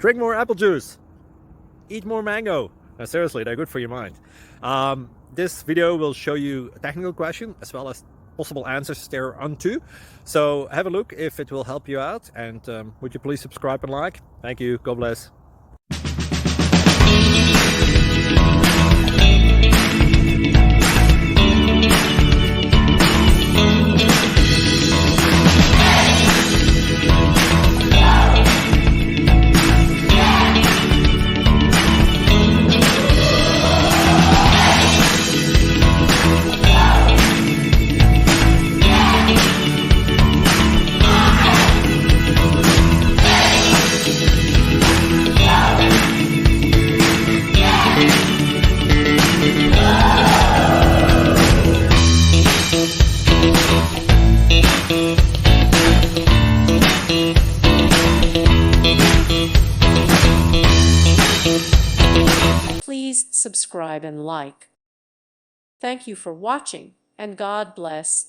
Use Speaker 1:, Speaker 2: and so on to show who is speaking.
Speaker 1: Drink more apple juice. Eat more mango. No, seriously, they're good for your mind. This video will show you a technical question as well as possible answers thereunto. So have a look if it will help you out, and would you please subscribe and like? Thank you. God bless.
Speaker 2: Please subscribe and like. Thank you for watching, and God bless.